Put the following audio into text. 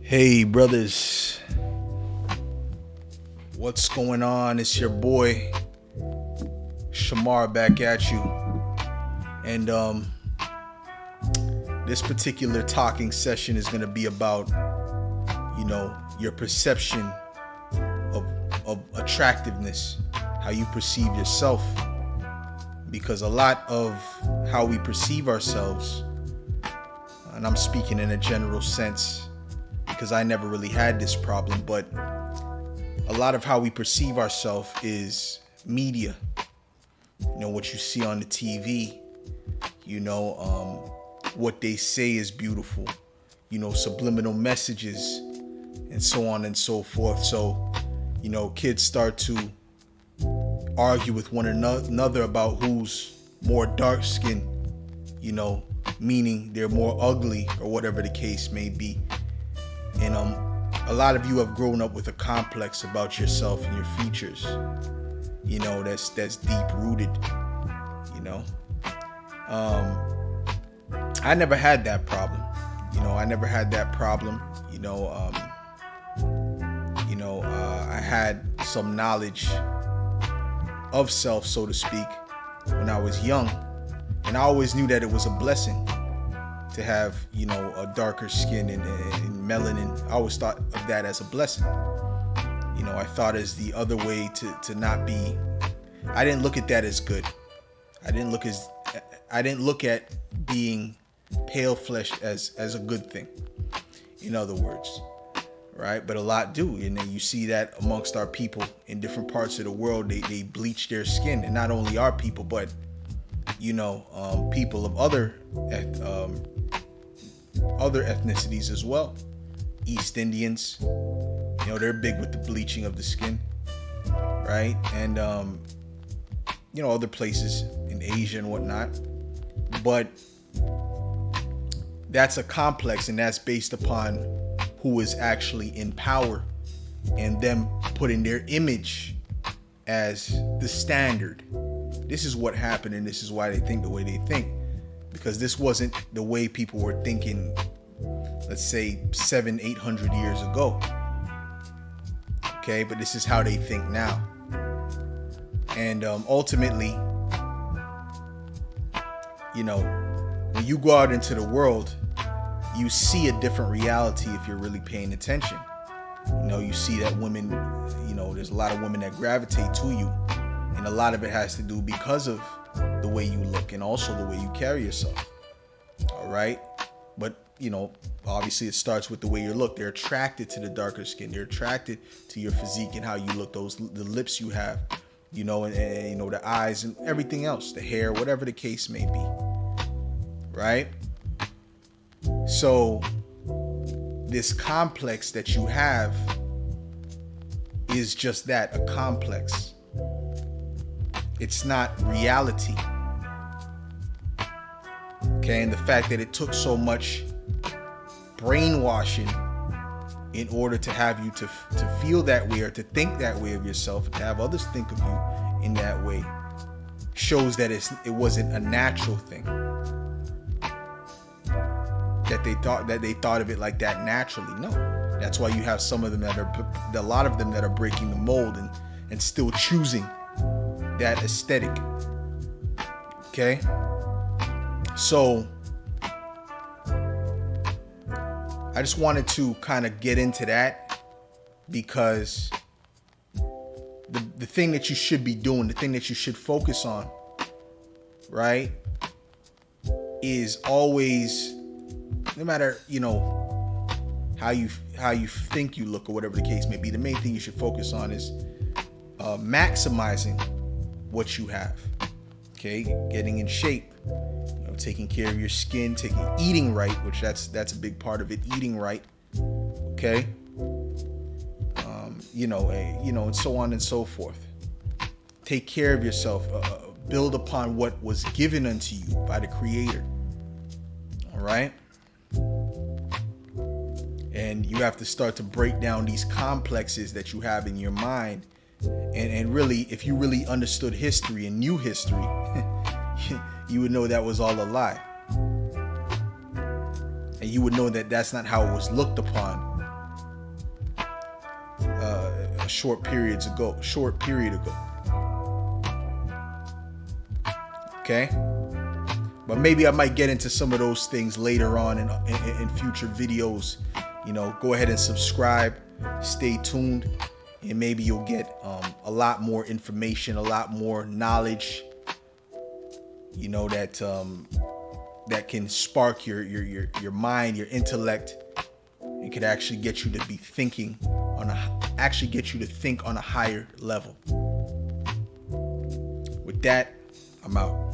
Hey brothers, what's going on? It's your boy Shamar back at you. And this particular talking session is going to be about, your perception of attractiveness, how you perceive yourself. Because a lot of how we perceive ourselves, and I'm speaking in a general sense because I never really had this problem, but a lot of how we perceive ourselves is media. What you see on the TV, what they say is beautiful, subliminal messages, and so on and so forth. So, kids start to argue with one another about who's more dark skinned, meaning they're more ugly or whatever the case may be. And a lot of you have grown up with a complex about yourself and your features, that's deep rooted. I never had that problem. I had some knowledge of self, so to speak, when I was young, and I always knew that it was a blessing to have, a darker skin and melanin. I always thought of that as a blessing. I thought as the other way to not be. I didn't look at that as good. I didn't look at being pale flesh as a good thing. In other words, right? But a lot do, and you see that amongst our people in different parts of the world. They bleach their skin, and not only our people, but people of other ethnicities as well. East Indians, they're big with the bleaching of the skin, right? And other places in Asia and whatnot. But that's a complex, and that's based upon who is actually in power and them putting their image as the standard. This is what happened, and this is why they think the way they think, because this wasn't the way people were thinking, let's say 700-800 years ago. Okay, but this is how they think now. And ultimately, when you go out into the world, you see a different reality if you're really paying attention. You see that women, there's a lot of women that gravitate to you, and a lot of it has to do because of the way you look and also the way you carry yourself. All right, but obviously it starts with the way you look. They're attracted to the darker skin. They're attracted to your physique and how you look. The lips you have, and the eyes and everything else, the hair, whatever the case may be. Right? So this complex that you have is just that, a complex. It's not reality. Okay, and the fact that it took so much brainwashing in order to have you to feel that way or to think that way of yourself, and to have others think of you in that way, shows that it wasn't a natural thing. That they thought of it like that naturally. No, that's why you have some of them a lot of them that are breaking the mold and still choosing that aesthetic. Okay, so I just wanted to kind of get into that, because the thing that you should be doing, the thing that you should focus on, right, is always, no matter how you think you look or whatever the case may be, the main thing you should focus on is maximizing what you have. Okay, getting in shape, taking care of your skin, eating right, which that's a big part of it. Eating right, okay, and so on and so forth. Take care of yourself. Build upon what was given unto you by the Creator. All right. And you have to start to break down these complexes that you have in your mind. And really, if you really understood history and knew history, you would know that was all a lie. And you would know that that's not how it was looked upon a short period ago. Okay, but maybe I might get into some of those things later on in future videos. Go ahead and subscribe, stay tuned, and maybe you'll get a lot more information, a lot more knowledge, that can spark your mind, your intellect. It could actually get you to be thinking think on a higher level. With that, I'm out.